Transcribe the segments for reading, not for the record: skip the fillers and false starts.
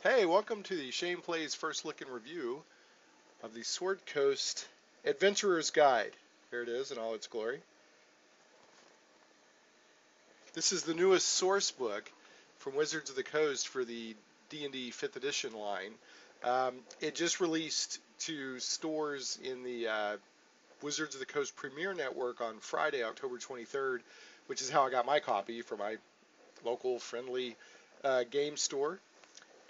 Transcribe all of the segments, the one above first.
Hey, welcome to the Shane Plays First Look and Review of the Sword Coast Adventurer's Guide. Here it is in all its glory. This is the newest source book from Wizards of the Coast for the D&D 5th edition line. It just released to stores in the Wizards of the Coast Premier Network on Friday, October 23rd, which is how I got my copy from my local friendly game store.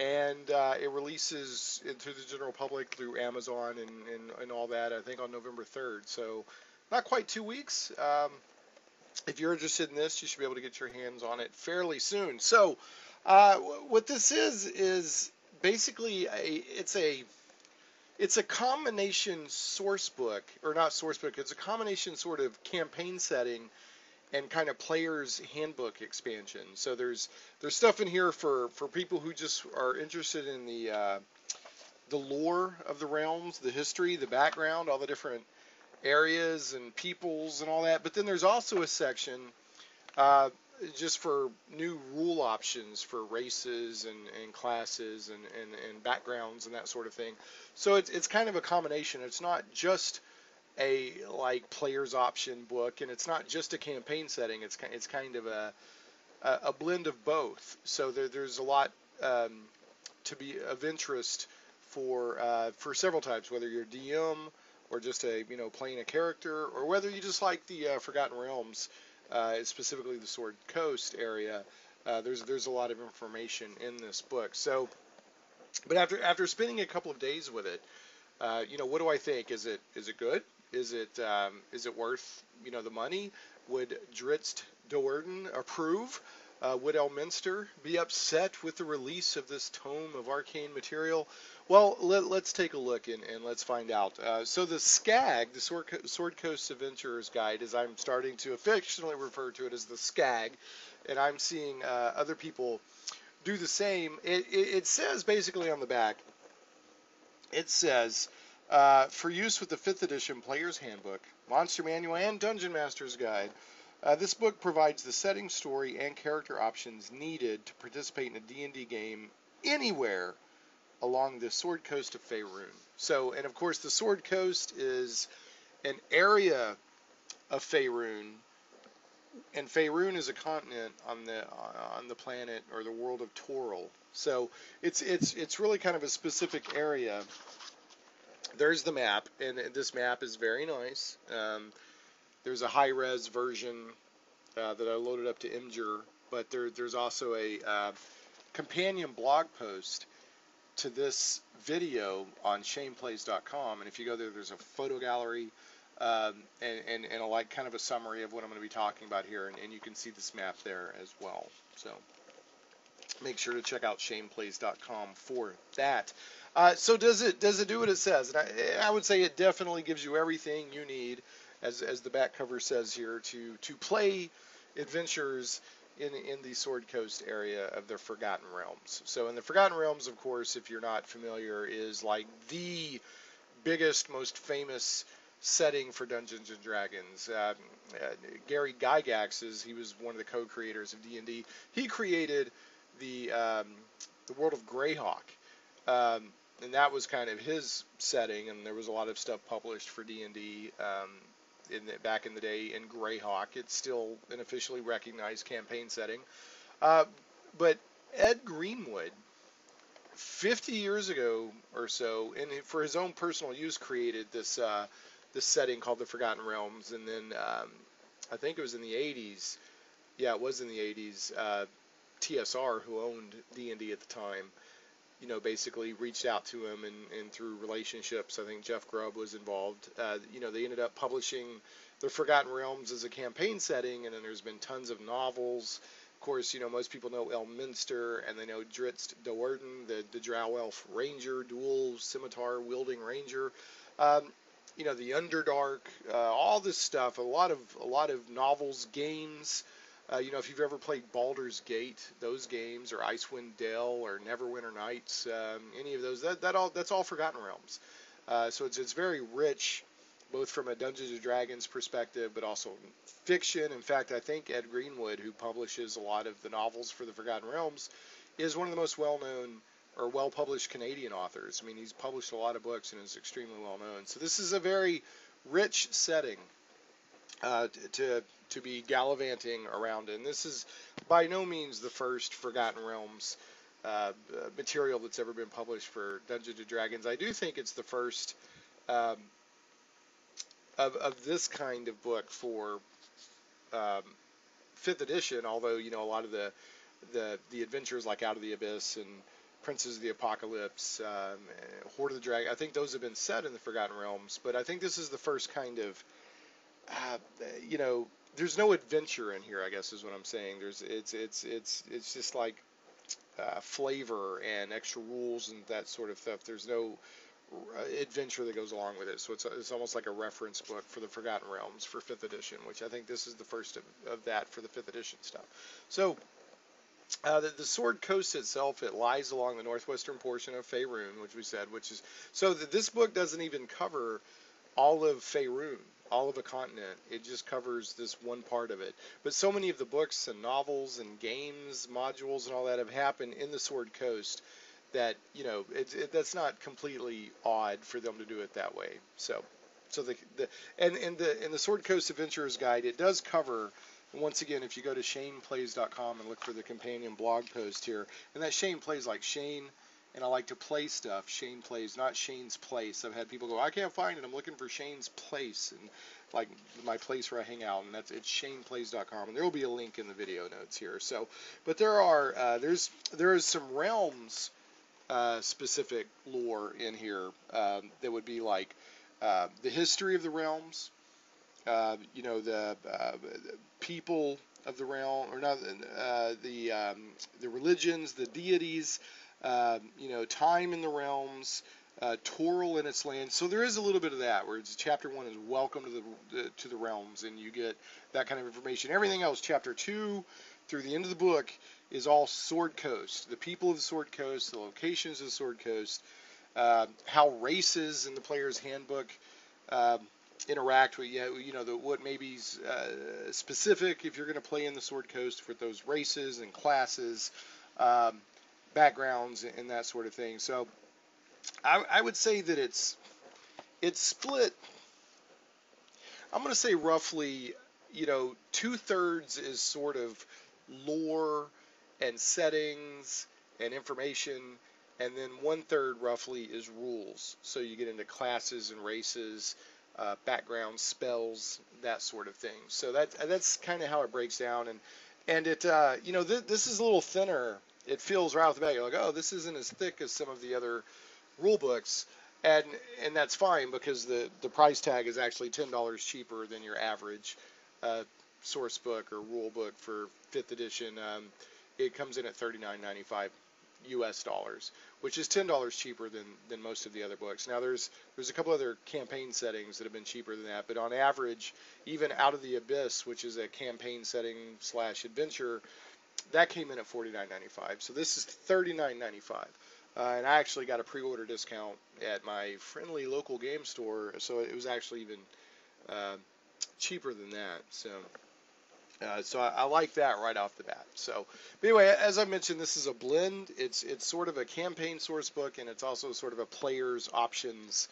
And it releases into the general public through Amazon and all that, I think on November 3rd. So not quite 2 weeks. If you're interested in this, you should be able to get your hands on it fairly soon. So what this is basically it's a combination source book, or not source book, it's a combination sort of campaign setting and kind of player's handbook expansion. So there's stuff in here for people who just are interested in the lore of the realms, the history, the background, all the different areas and peoples and all that. But then there's also a section just for new rule options for races and classes and backgrounds and that sort of thing. So it's kind of a combination. It's not just a player's option book, and it's not just a campaign setting. It's kind of a blend of both. So there's a lot to be of interest for several types, whether you're DM or just playing a character, or whether you just like the Forgotten Realms, specifically the Sword Coast area. There's a lot of information in this book. So, but after spending a couple of days with it, what do I think? Is it good? Is it worth the money? Would Drizzt Do'Urden approve? Would Elminster be upset with the release of this tome of arcane material? Well, let's take a look and let's find out. So the SCAG, the Sword Coast Adventurer's Guide, as I'm starting to affectionately refer to it as the SCAG, and I'm seeing other people do the same. It says basically on the back, it says, for use with the 5th edition Player's Handbook, Monster Manual, and Dungeon Master's Guide, this book provides the setting, story, and character options needed to participate in a D&D game anywhere along the Sword Coast of Faerûn. So, and of course, the Sword Coast is an area of Faerûn, and Faerûn is a continent on the planet or the world of Toril. So it's really kind of a specific area. There's the map, and this map is very nice. There's a high-res version that I loaded up to Imgur, but there's also a companion blog post to this video on shaneplays.com, and if you go there, there's a photo gallery and a kind of a summary of what I'm going to be talking about here, and you can see this map there as well. So make sure to check out shaneplays.com for that. So does it do what it says? And I would say it definitely gives you everything you need, as the back cover says here, to play adventures in the Sword Coast area of the Forgotten Realms. So in the Forgotten Realms, of course, if you're not familiar, is like the biggest, most famous setting for Dungeons and Dragons. Gary Gygax, he was one of the co-creators of D&D. He created the world of Greyhawk. And that was kind of his setting, and there was a lot of stuff published for D&D back in the day in Greyhawk. It's still an officially recognized campaign setting. But Ed Greenwood, 50 years ago or so, and for his own personal use, created this setting called the Forgotten Realms. And then I think it was in the 80s. Yeah, it was in the 80s. TSR, who owned D&D at the time, basically reached out to him, and through relationships, I think Jeff Grubb was involved. They ended up publishing the Forgotten Realms as a campaign setting, and then there's been tons of novels. Of course, most people know Elminster, and they know Drizzt Do'Urden, the Drow Elf Ranger, dual scimitar wielding ranger. The Underdark, all this stuff. A lot of novels, games. If you've ever played Baldur's Gate, those games, or Icewind Dale, or Neverwinter Nights, any of those, that's all Forgotten Realms. So it's very rich, both from a Dungeons and Dragons perspective, but also fiction. In fact, I think Ed Greenwood, who publishes a lot of the novels for the Forgotten Realms, is one of the most well-known or well-published Canadian authors. I mean, he's published a lot of books and is extremely well-known. So this is a very rich setting to be gallivanting around in. This is by no means the first Forgotten Realms material that's ever been published for Dungeons and Dragons. I do think it's the first um, of this kind of book for um, 5th edition, although, you know, a lot of the adventures like Out of the Abyss and Princes of the Apocalypse, Horde of the Dragon, I think those have been set in the Forgotten Realms, but I think this is the first kind of, you know, there's no adventure in here, I guess is what I'm saying. It's just like flavor and extra rules and that sort of stuff. There's no adventure that goes along with it, so it's almost like a reference book for the Forgotten Realms for 5th edition, which I think this is the first of that for the 5th edition stuff. So the Sword Coast itself, it lies along the northwestern portion of Faerûn, which we said, which is, so this book doesn't even cover all of Faerûn, all of a continent. It just covers this one part of it. But so many of the books and novels and games, modules and all that have happened in the Sword Coast that, you know, that's not completely odd for them to do it that way. So in the Sword Coast Adventurer's Guide, it does cover. Once again, if you go to ShanePlays.com and look for the companion blog post here, and that Shane plays like Shane, and I like to play stuff. Shane Plays, not Shane's Place. I've had people go, I can't find it. I'm looking for Shane's Place, and like my place where I hang out, and it's ShanePlays.com, and there will be a link in the video notes here. So, but there is some realms specific lore in here that would be like the history of the realms. You know, the people of the realm, or not the religions, the deities, you know, time in the realms, Toril and its land. So there is a little bit of that, where it's chapter 1 is welcome to the realms, and you get that kind of information. Everything else, chapter 2 through the end of the book, is all Sword Coast, the people of the Sword Coast, the locations of the Sword Coast, how races in the player's handbook interact with, you know, what may be specific if you're going to play in the Sword Coast for those races and classes, backgrounds, and that sort of thing. So I would say that it's split. I'm going to say roughly, you know, 2/3 is sort of lore and settings and information, and then 1/3 roughly is rules. So you get into classes and races, background, spells, that sort of thing. So that's kind of how it breaks down, and it you know, this is a little thinner. It feels right off the bat, you're like, oh, this isn't as thick as some of the other rule books, and that's fine, because the price tag is actually $10 cheaper than your average source book or rule book for 5th edition. It comes in at $39.95 US dollars, which is $10 cheaper than most of the other books. Now there's a couple other campaign settings that have been cheaper than that, but on average, even Out of the Abyss, which is a campaign setting / adventure, that came in at $49.95. So this is $39.95. And I actually got a pre-order discount at my friendly local game store, so it was actually even cheaper than that. So I like that right off the bat. So, but anyway, as I mentioned, this is a blend. It's sort of a campaign source book, and it's also sort of a player's options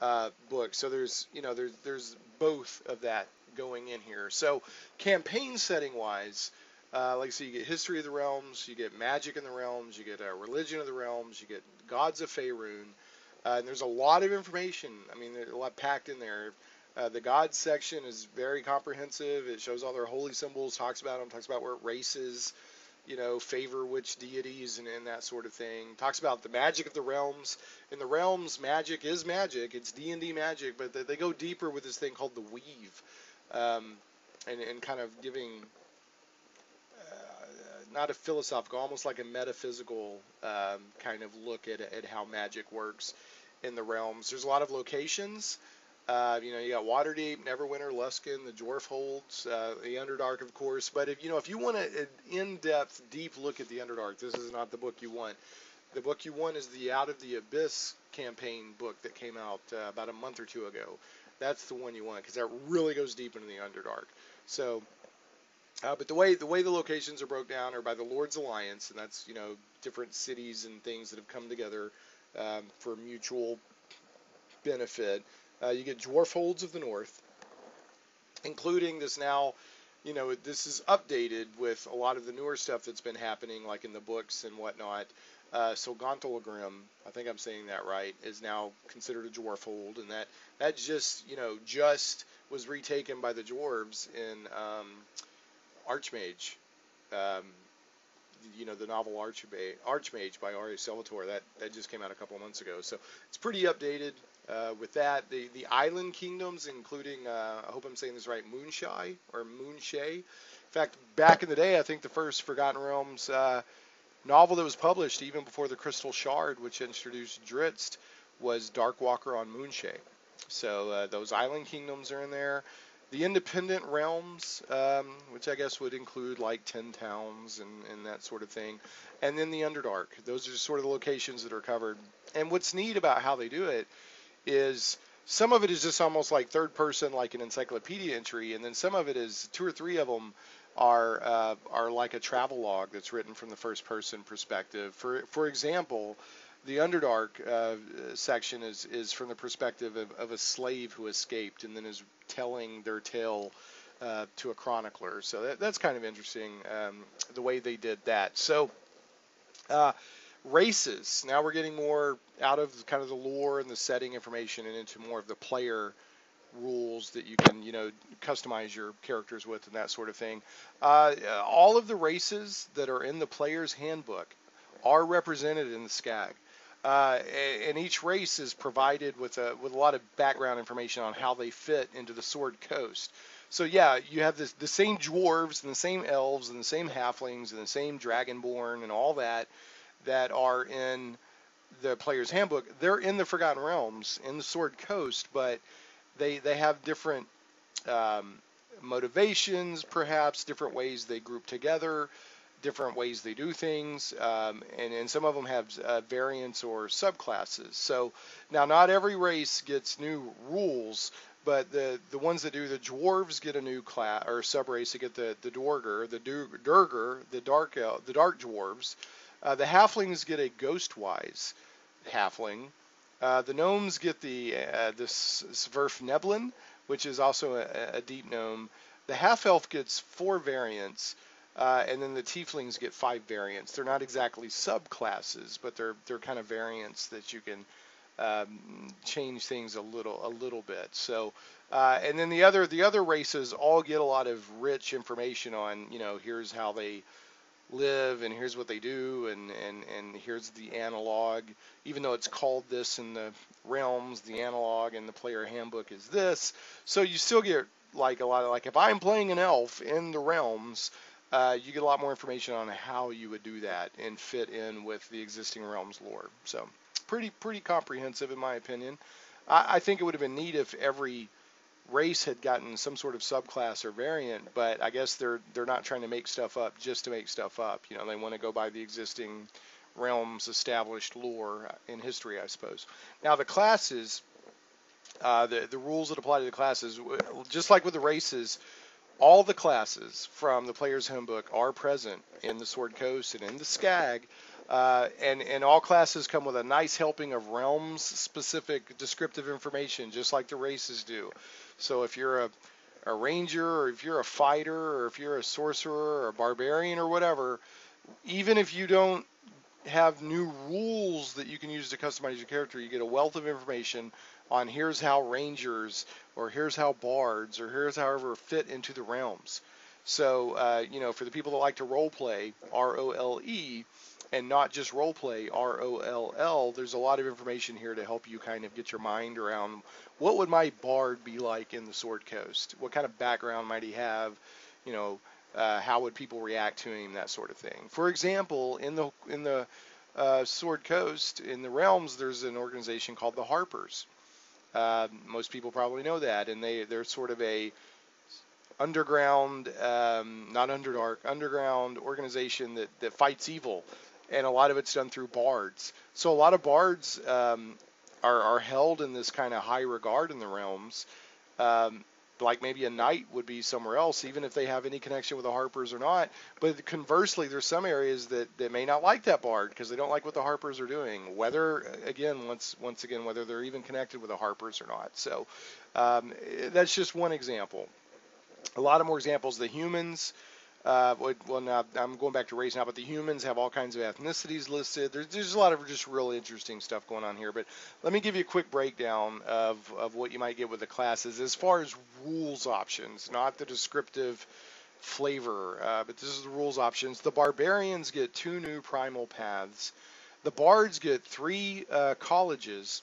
book. So there's both of that going in here. So campaign setting wise, like I said, you get history of the realms, you get magic in the realms, you get religion of the realms, you get gods of Faerûn, and there's a lot of information. I mean, there's a lot packed in there. The gods section is very comprehensive. It shows all their holy symbols, talks about them, talks about where races, you know, favor which deities and that sort of thing. Talks about the magic of the realms. In the realms, magic is magic. It's D&D magic, but they go deeper with this thing called the weave, and kind of giving not a philosophical, almost like a metaphysical kind of look at how magic works in the realms. There's a lot of locations. You know, you got Waterdeep, Neverwinter, Luskan, the Dwarf Holds, the Underdark, of course. But if you want an in-depth, deep look at the Underdark, this is not the book you want. The book you want is the Out of the Abyss campaign book that came out about a month or two ago. That's the one you want, because that really goes deep into the Underdark. So But the way the locations are broke down are by the Lord's Alliance, and that's different cities and things that have come together for mutual benefit. You get dwarf holds of the north, including this now. This is updated with a lot of the newer stuff that's been happening, like in the books and whatnot. So Gontalgrim, I think I'm saying that right, is now considered a dwarf hold, and that just was retaken by the dwarves in Archmage. Um, the novel Archmage by R.A. Salvatore. That just came out a couple of months ago. So it's pretty updated with that. The island kingdoms, including, I hope I'm saying this right, Moonshai or Moonshay. In fact, back in the day, I think the first Forgotten Realms novel that was published, even before the Crystal Shard, which introduced Drizzt, was Darkwalker on Moonshay. So those island kingdoms are in there. The independent realms, which I guess would include like 10 towns and that sort of thing. And then the Underdark. Those are sort of the locations that are covered. And what's neat about how they do it is some of it is just almost like third person, like an encyclopedia entry. And then some of it is 2 or 3 of them are like a travel log that's written from the first person perspective. For example, the Underdark section is from the perspective of a slave who escaped and then is telling their tale to a chronicler. So that's kind of interesting, the way they did that. So races. Now we're getting more out of kind of the lore and the setting information and into more of the player rules that you can, customize your characters with and that sort of thing. All of the races that are in the player's handbook are represented in the SCAG. And each race is provided with a lot of background information on how they fit into the Sword Coast. So yeah, you have the same dwarves and the same elves and the same halflings and the same dragonborn and all that are in the player's handbook. They're in the Forgotten Realms in the Sword Coast, but they have different motivations, perhaps different ways they group together, different ways they do things, and some of them have variants or subclasses. So now not every race gets new rules, but the ones that do, the dwarves get a new class or subrace. They get the Dorger, the Durger, the dark dwarves. The halflings get a ghostwise halfling. The gnomes get the Sverfneblin, which is also a deep gnome. The half elf gets 4 variants. And then the tieflings get 5 variants. They're not exactly subclasses, but they're kind of variants that you can change things a little bit. So, and then the other races all get a lot of rich information on, here's how they live and here's what they do and here's the analog. Even though it's called this in the realms, the analog in the player handbook is this. So you still get like a lot of, like if I'm playing an elf in the realms, you get a lot more information on how you would do that and fit in with the existing realms lore. So pretty comprehensive in my opinion. I think it would have been neat if every race had gotten some sort of subclass or variant, but I guess they're not trying to make stuff up just to make stuff up. They want to go by the existing realms established lore in history, I suppose. Now the classes, the rules that apply to the classes, just like with the races, all the classes from the player's handbook are present in the Sword Coast and in the SCAG, and all classes come with a nice helping of realms-specific descriptive information, just like the races do. So if you're a ranger, or if you're a fighter, or if you're a sorcerer, or a barbarian, or whatever, even if you don't have new rules that you can use to customize your character, you get a wealth of information on here's how rangers, or here's how bards, or here's however fit into the realms. So, for the people that like to role play, ROLE, and not just role play, ROLL, there's a lot of information here to help you kind of get your mind around what would my bard be like in the Sword Coast? What kind of background might he have? How would people react to him? That sort of thing. For example, in the Sword Coast, in the realms, there's an organization called the Harpers. Most people probably know that, and they're sort of a underground, not underdark, underground organization that fights evil, and a lot of it's done through bards. So a lot of bards are held in this kind of high regard in the realms, like maybe a knight would be somewhere else, even if they have any connection with the Harpers or not. But conversely, there's some areas that may not like that bard because they don't like what the Harpers are doing. Whether, again, once again, whether they're even connected with the Harpers or not. So that's just one example. A lot of more examples. The humans. Well, now I'm going back to race now, but the humans have all kinds of ethnicities listed. There's a lot of just really interesting stuff going on here. But let me give you a quick breakdown of what you might get with the classes as far as rules options, not the descriptive flavor, but this is the rules options. The barbarians get 2 new primal paths. The bards get 3 colleges.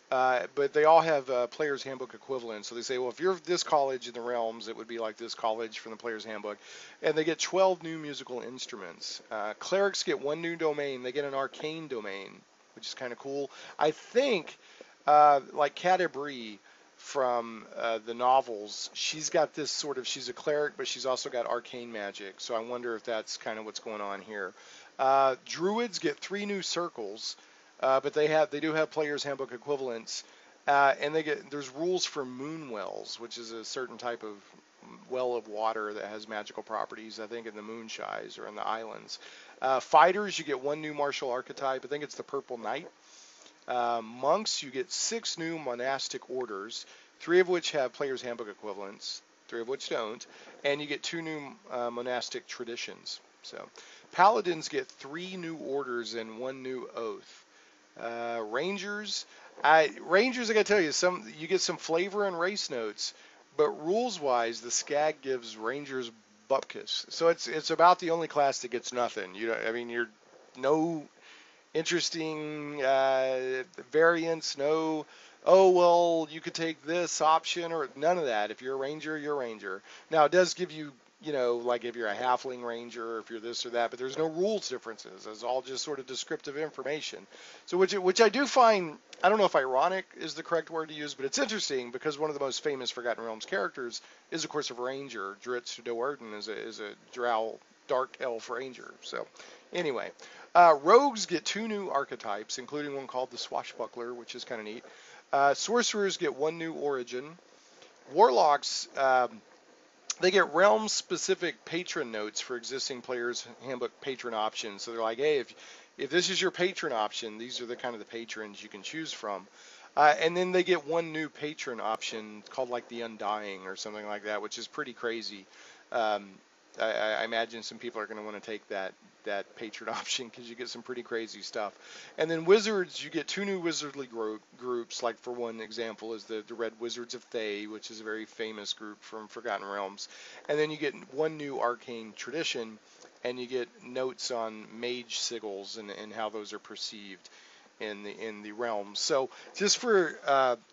But they all have Player's Handbook equivalents. So they say, well, if you're this college in the realms, it would be like this college from the Player's Handbook. And they get 12 new musical instruments. Clerics get 1 new domain. They get an arcane domain, which is kind of cool. I think, like Cadabri from the novels, she's got this sort of, she's a cleric, but she's also got arcane magic. So I wonder if that's kind of what's going on here. Druids get 3 new circles. But they do have Player's Handbook equivalents, and there's rules for moon wells, which is a certain type of well of water that has magical properties. I think in the Moonshies or in the islands. Fighters, you get 1 new martial archetype. I think it's the Purple Knight. Monks, you get 6 new monastic orders, 3 of which have Player's Handbook equivalents, 3 of which don't, and you get 2 new monastic traditions. So paladins get 3 new orders and 1 new oath. Rangers, I gotta tell you, you get some flavor and race notes, but rules-wise, the SCAG gives Rangers bupkis. So it's about the only class that gets nothing. You're no interesting variants, no. Oh well, you could take this option or none of that. If you're a ranger, you're a ranger. Now it does give you. Like if you're a halfling ranger, or if you're this or that, but there's no rules differences. It's all just sort of descriptive information. So which I do find, I don't know if ironic is the correct word to use, but it's interesting because one of the most famous Forgotten Realms characters is, of course, a ranger. Dritz Do'Urden is a drow dark elf ranger. So anyway, rogues get 2 new archetypes, including one called the Swashbuckler, which is kind of neat. Sorcerers get 1 new origin. Warlocks, they get realm-specific patron notes for existing Player's Handbook patron options. So they're like, hey, if this is your patron option, these are the kind of the patrons you can choose from. And then they get 1 new patron option called like the Undying or something like that, which is pretty crazy. I imagine some people are going to want to take that patron option because you get some pretty crazy stuff. And then wizards, you get 2 new wizardly groups. Like for one example is the Red Wizards of Thay, which is a very famous group from Forgotten Realms. And then you get 1 new arcane tradition, and you get notes on mage sigils and how those are perceived in the realms. So just for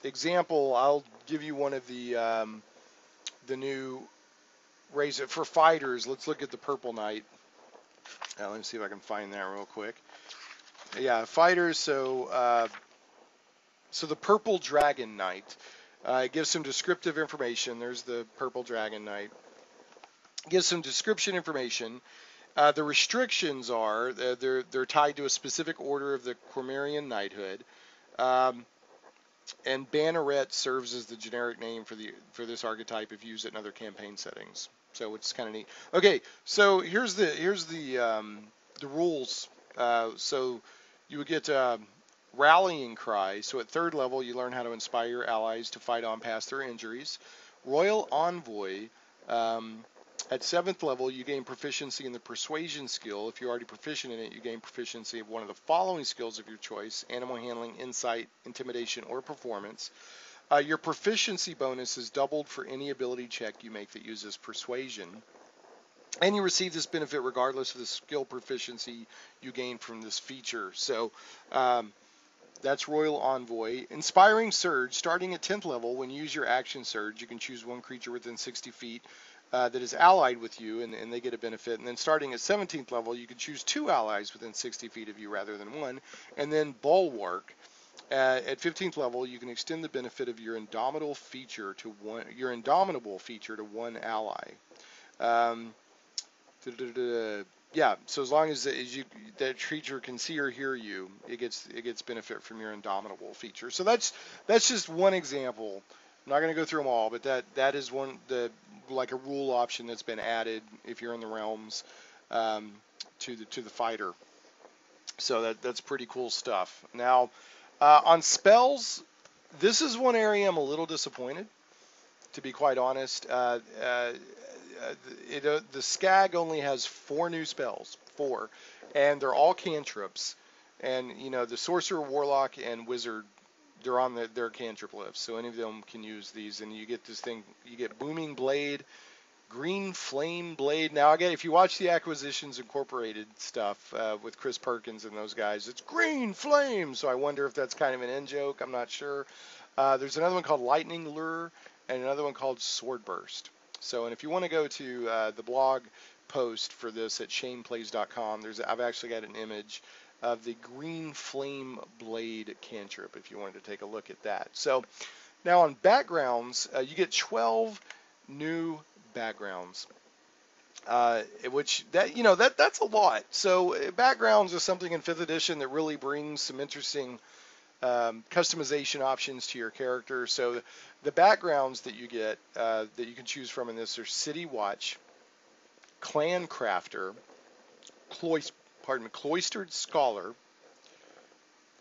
example, I'll give you one of the new raise it for fighters. Let's look at the Purple Knight. Let me see if I can find that real quick. Yeah, fighters. So the Purple Dragon Knight. It gives some descriptive information. There's the Purple Dragon Knight. It gives some description information. The restrictions are they're tied to a specific order of the Cormyrean knighthood. And Banneret serves as the generic name for this archetype if used in other campaign settings. So it's kind of neat. Okay, so here's the rules. So you would get Rallying Cry. So at 3rd level, you learn how to inspire your allies to fight on past their injuries. Royal Envoy. At 7th level, you gain proficiency in the Persuasion skill. If you're already proficient in it, you gain proficiency of one of the following skills of your choice: Animal Handling, Insight, Intimidation, or Performance. Your proficiency bonus is doubled for any ability check you make that uses Persuasion. And you receive this benefit regardless of the skill proficiency you gain from this feature. So that's Royal Envoy. Inspiring Surge. Starting at 10th level, when you use your action surge, you can choose 1 creature within 60 feet that is allied with you, and they get a benefit. And then starting at 17th level, you can choose 2 allies within 60 feet of you rather than 1. And then Bulwark. At 15th level, you can extend the benefit of your Indomitable feature to 1 ally. Yeah, so as long as that creature can see or hear you, it gets benefit from your Indomitable feature. So that's just one example I'm not going to go through them all, but that is one like a rule option that's been added if you're in the realms um, to the fighter. So that's pretty cool stuff. Now on spells, this is one area I'm a little disappointed, to be quite honest. The SCAG only has 4 new spells, and they're all cantrips. And the sorcerer, warlock, and wizard, they're on their cantrip list, so any of them can use these. And you get this thing, you get booming blade, green flame blade. Now again, if you watch the Acquisitions Incorporated stuff with Chris Perkins and those guys, it's green flame. So I wonder if that's kind of an in joke. I'm not sure. There's another one called lightning lure and another one called sword burst. So, and if you want to go to the blog post for this at shaneplays.com, I've actually got an image of the green flame blade cantrip if you wanted to take a look at that. So now on backgrounds, you get 12 new backgrounds, which that's a lot. So backgrounds is something in 5th edition that really brings some interesting customization options to your character. So the backgrounds that you get that you can choose from in this are City Watch, Clan Crafter, Cloistered Scholar,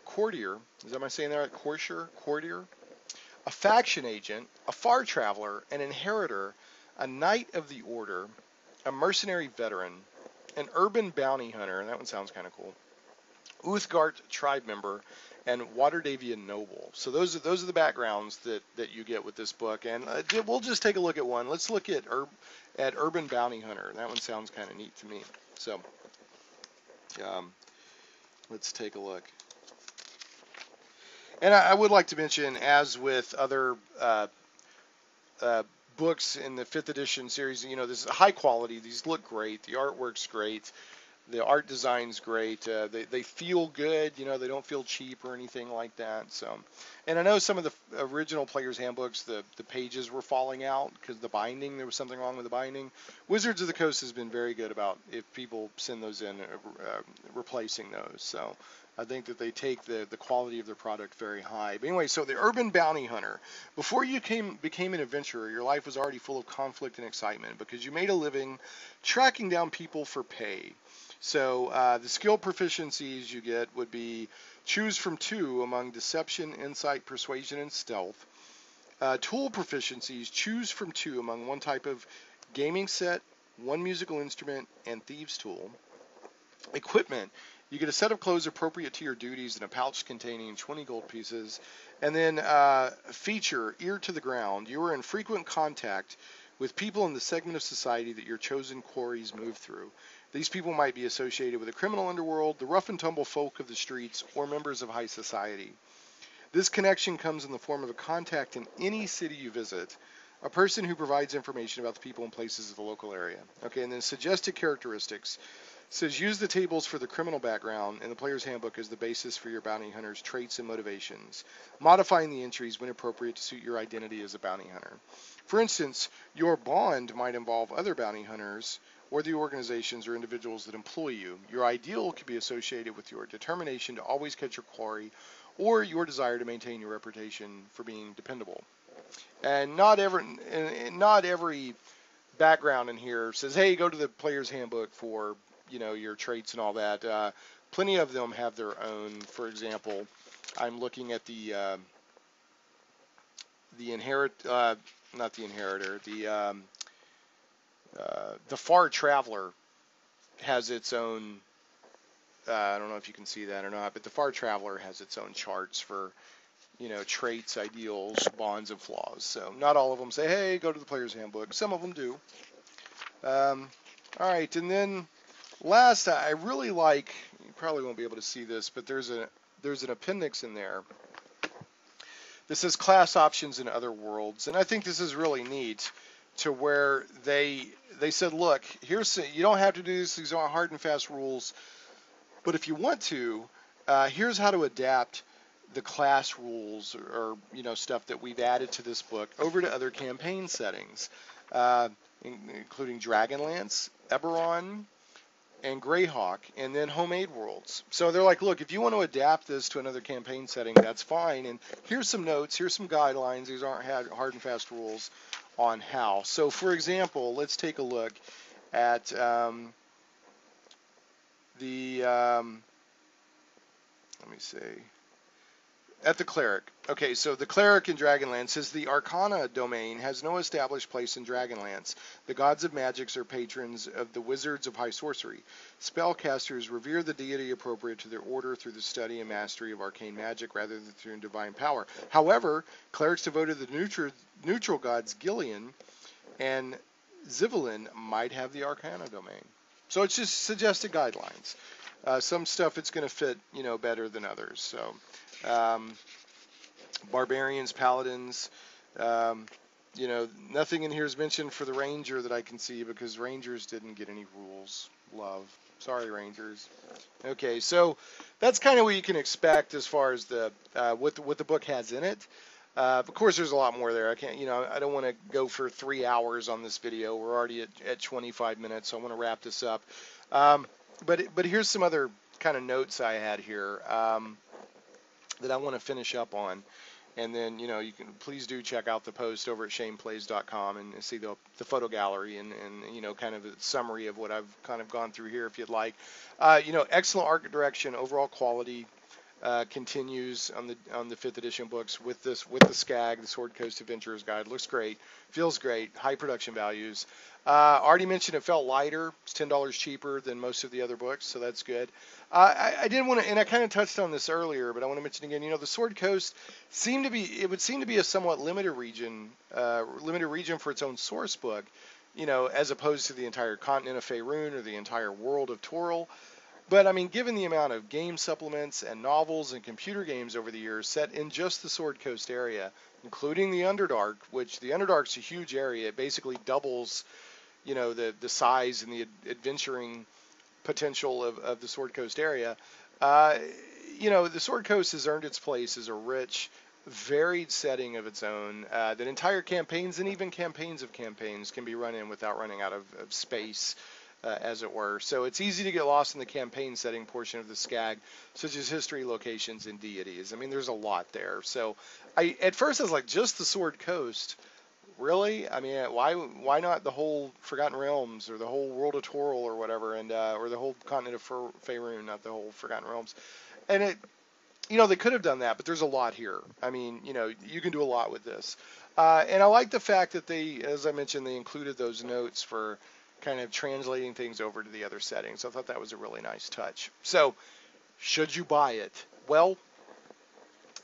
Courtier. Am I saying that right? Courtier, a Faction Agent, a Far Traveler, an Inheritor, a Knight of the Order, a Mercenary Veteran, an Urban Bounty Hunter, and that one sounds kind of cool, Uthgard Tribe Member, and Waterdavian Noble. So those are the backgrounds that you get with this book. And we'll just take a look at one. Let's look at Urban Bounty Hunter. That one sounds kind of neat to me. So let's take a look. And I would like to mention, as with other books in the 5th edition series, this is high quality. These look great. The artwork's great. The art design's great. They feel good. They don't feel cheap or anything like that. So, and I know some of the original Player's Handbooks, the pages were falling out because the binding, there was something wrong with the binding. Wizards of the Coast has been very good about, if people send those in, replacing those. So I think that they take the quality of their product very high. But anyway, so the Urban Bounty Hunter. Before you became an adventurer, your life was already full of conflict and excitement because you made a living tracking down people for pay. So the skill proficiencies you get would be choose from 2 among deception, insight, persuasion, and stealth. Tool proficiencies, choose from 2 among 1 type of gaming set, 1 musical instrument, and thieves' tool. Equipment, you get a set of clothes appropriate to your duties and a pouch containing 20 gold pieces. And then feature, ear to the ground, you are in frequent contact with people in the segment of society that your chosen quarries move through. These people might be associated with the criminal underworld, the rough and tumble folk of the streets, or members of high society. This connection comes in the form of a contact in any city you visit, a person who provides information about the people and places of the local area. Okay, and then suggested characteristics. It says use the tables for the criminal background in the Player's Handbook as the basis for your bounty hunter's traits and motivations, modifying the entries when appropriate to suit your identity as a bounty hunter. For instance, your bond might involve other bounty hunters or the organizations or individuals that employ you. Your ideal could be associated with your determination to always catch your quarry or your desire to maintain your reputation for being dependable. And not every background in here says, hey, go to the Player's Handbook for your traits and all that. Plenty of them have their own. For example, I'm looking at the Far Traveler has its own. I don't know if you can see that or not, but the Far Traveler has its own charts for traits, ideals, bonds, and flaws. So not all of them say, hey, go to the Player's Handbook. Some of them do. All right, and then last, I really like. You probably won't be able to see this, but there's an appendix in there. This is class options in other worlds, and I think this is really neat. To where they said, look, you don't have to do this. These aren't hard and fast rules, but if you want to, here's how to adapt the class rules or stuff that we've added to this book over to other campaign settings, including Dragonlance, Eberron, and Greyhawk, and then homemade worlds. So they're like, look, if you want to adapt this to another campaign setting, that's fine. And here's some notes, here's some guidelines. These aren't hard and fast rules on how. So for example, let's take a look at let me see, at the cleric. Okay, so the cleric in Dragonlance says the Arcana domain has no established place in Dragonlance. The gods of magics are patrons of the wizards of high sorcery. Spellcasters revere the deity appropriate to their order through the study and mastery of arcane magic rather than through divine power. However, clerics devoted to the neutral gods Gillian and Zivelin might have the Arcana domain. So it's just suggested guidelines. Some stuff it's going to fit, better than others. So, barbarians, paladins, nothing in here is mentioned for the ranger that I can see because rangers didn't get any rules. Love. Sorry, rangers. Okay, so that's kind of what you can expect as far as the what the book has in it. Of course, there's a lot more there. I can't, I don't want to go for 3 hours on this video. We're already at 25 minutes, so I want to wrap this up. But here's some other kind of notes I had here that I want to finish up on. And then, you can please do check out the post over at shaneplays.com and see the photo gallery and kind of a summary of what I've kind of gone through here if you'd like. Excellent art direction, overall quality continues on the 5th edition books with the SCAG, the Sword Coast Adventurer's Guide. Looks great, feels great, high production values. Already mentioned it felt lighter. It's $10 cheaper than most of the other books, so that's good. I didn't want to, and I kind of touched on this earlier, but I want to mention again. The Sword Coast would seem to be a somewhat limited region for its own source book, as opposed to the entire continent of Faerûn or the entire world of Toril. But I mean, given the amount of game supplements and novels and computer games over the years set in just the Sword Coast area, including the Underdark, which the Underdark's a huge area, it basically doubles, the size and the adventuring potential of the Sword Coast area. The Sword Coast has earned its place as a rich, varied setting of its own. That entire campaigns and even campaigns of campaigns can be run in without running out of space. As it were. So it's easy to get lost in the campaign setting portion of the SCAG, such as history, locations, and deities. I mean, there's a lot there. So at first I was like, just the Sword Coast? Really? I mean, why not the whole Forgotten Realms or the whole world of Toril or whatever, and or the whole continent of Faerûn, not the whole Forgotten Realms? And they could have done that, but there's a lot here. I mean, you can do a lot with this. And I like the fact that they, as I mentioned, they included those notes for kind of translating things over to the other settings. I thought that was a really nice touch. So, should you buy it? Well,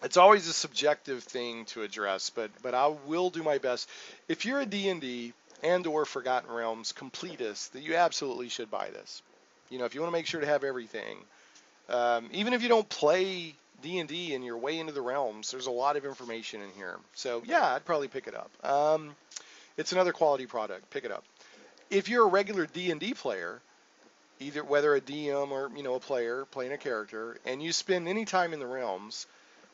it's always a subjective thing to address, but I will do my best. If you're a D&D and or Forgotten Realms completist, that you absolutely should buy this. If you want to make sure to have everything, even if you don't play D&D and you're way into the realms, there's a lot of information in here. So yeah, I'd probably pick it up. It's another quality product. Pick it up. If you're a regular D&D player, whether a DM or a player playing a character, and you spend any time in the realms,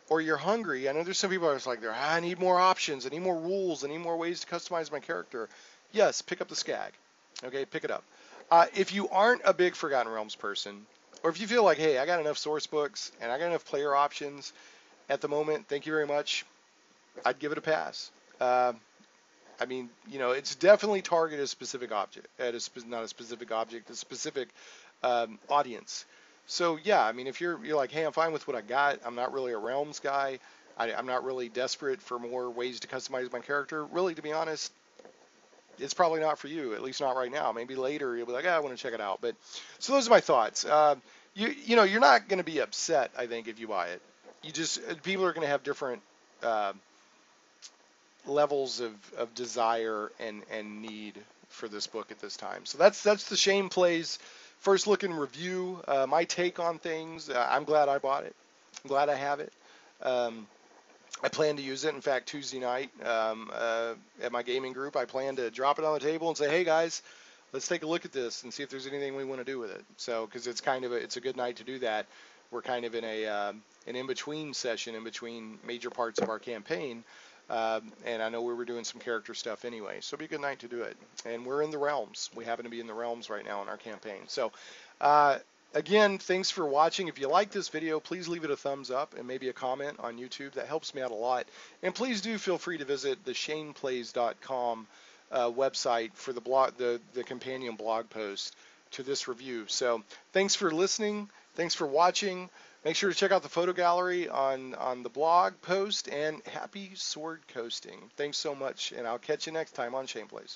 or you're hungry, I know there's some people that are like, I need more options, I need more rules, I need more ways to customize my character. Yes, pick up the SCAG. Okay, pick it up. If you aren't a big Forgotten Realms person, or if you feel like, hey, I got enough source books and I got enough player options at the moment, thank you very much, I'd give it a pass. I mean, it's definitely targeted a specific object, not a specific object, a specific audience. So yeah, I mean, if you're like, hey, I'm fine with what I got, I'm not really a Realms guy, I'm not really desperate for more ways to customize my character. Really, to be honest, it's probably not for you, at least not right now. Maybe later you'll be like, I want to check it out. But so those are my thoughts. You're not going to be upset, I think, if you buy it. People are going to have different levels of desire and need for this book at this time. So that's the Shane Plays first look and review, my take on things. I'm glad I bought it. I'm glad I have it. I plan to use it. In fact, Tuesday night at my gaming group, I plan to drop it on the table and say, hey guys, let's take a look at this and see if there's anything we want to do with it. So, because it's it's a good night to do that. We're kind of in an in-between session, in between major parts of our campaign. And I know we were doing some character stuff anyway, so it'll be a good night to do it. And we're in the realms. We happen to be in the realms right now in our campaign. So Again, thanks for watching. If you like this video, please leave it a thumbs up and maybe a comment on YouTube. That helps me out a lot. And please do feel free to visit the shaneplays.com website for the blog, the companion blog post to this review. So thanks for listening. Thanks for watching. Make sure to check out the photo gallery on the blog post, and happy sword coasting. Thanks so much, and I'll catch you next time on Shane Plays.